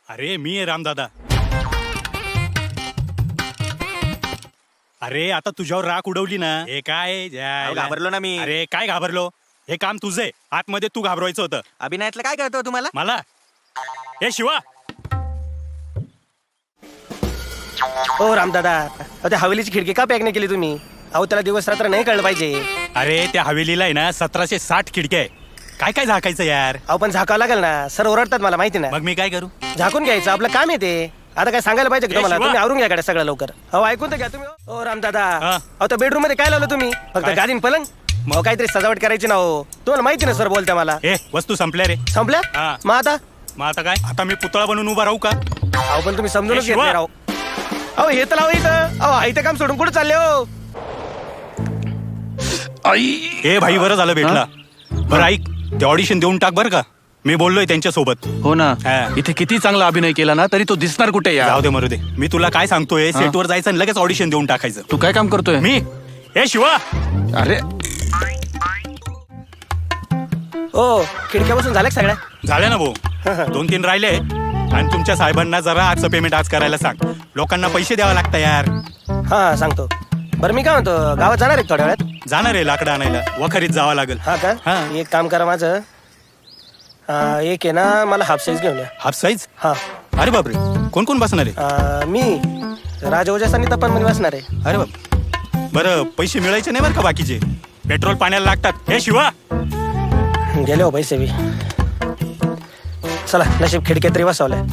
अरे मी आहे रामदादा. अरे आता तुझ्यावर राख उडवली ना, हे काय घाबरलो ना मी. अरे काय घाबरलो, हे काम तुझे. आतमध्ये तू घाबरवायचं होतं. अभिनयातलं काय करतो तुम्हाला? मला हे शिवा. हो रामदादा, त्या हवेलीची खिडकी का पॅक नाही केली तुम्ही? अहो त्याला दिवस रात्र नाही कळलं पाहिजे. अरे त्या हवेलीला आहे ना 1760 खिडक्या आहे. काय काय झाकायचं यार? अहो पण झाकावं लागेल ना, सर ओरडतात मला माहिती ना. मग मी काय करू? झाकून घ्यायचं, आपलं काम आहे ते. आता काय सांगायला पाहिजे का तुम्हाला? शिवा. तुम्ही आवरून घ्या गाड्या सगळं लवकर. अहो ऐकून तर घ्या तुम्ही. हो रामदादा, हा. अहो त्या बेडरूम मध्ये काय लावलं तुम्ही? फक्त काय? गादीन पलंग? मग काहीतरी सजावट करायची ना हो. तुम्हाला माहिती ना सर बोलत्या मला. ए वस्तू संपल्या रे. संपल्या? हा. मग आता? मग आता काय? आता मी पुतळा बनून उभा राहू का? अहो पण तुम्ही समजूनच ए, घेत शिवा. नाही राव. अहो हे तर लावा इथं. अहो इथं काम सोडून कुठे चालले हो? ए भाई बरं झालं भेटला. बरं ऐक, ते ऑडिशन देऊन टाक बरं का. मी बोललोय त्यांच्या सोबत. हो ना, हा. इथे किती चांगला अभिनय केला ना तरी तो दिसणार कुठे जाऊ यार. दे मरू दे. मी तुला काय सांगतोय, सेटवर जायचं आणि लगेच ऑडिशन देऊन टाकायचं. तू काय काम करतोय? मी ए शिवा. अरे हो खिडक्या बसून झाल्या का सगळ्या? झाल्या ना भाऊ, 2-3 राहिले. आणि तुमच्या साहेबांना जरा आजचं पेमेंट आज करायला सांग. लोकांना पैसे द्यावा लागतं यार. हा सांगतो. बरं मी काय म्हणतो, गावात जाणार आहे का थोड्या वेळात? जाणार आहे लाकडं आणायला, वखरीत जावं लागेल. हा का? हा. एक काम करा माझं, एक आहे ना मला हाफ साईज घेऊन या. Half size? हा. अरे बापरे, कोण कोण बसणार आहे? मी राजवजास आणि तपन मध्ये बसणार आहे. अरे बाप. बरं पैसे मिळायचे नाही बरं का बाकीचे? पेट्रोल पाण्याला लागतात. हे शिवा. गेले हो पैसे बी. चला नशीब खिडक्यात तरी बसवलंय.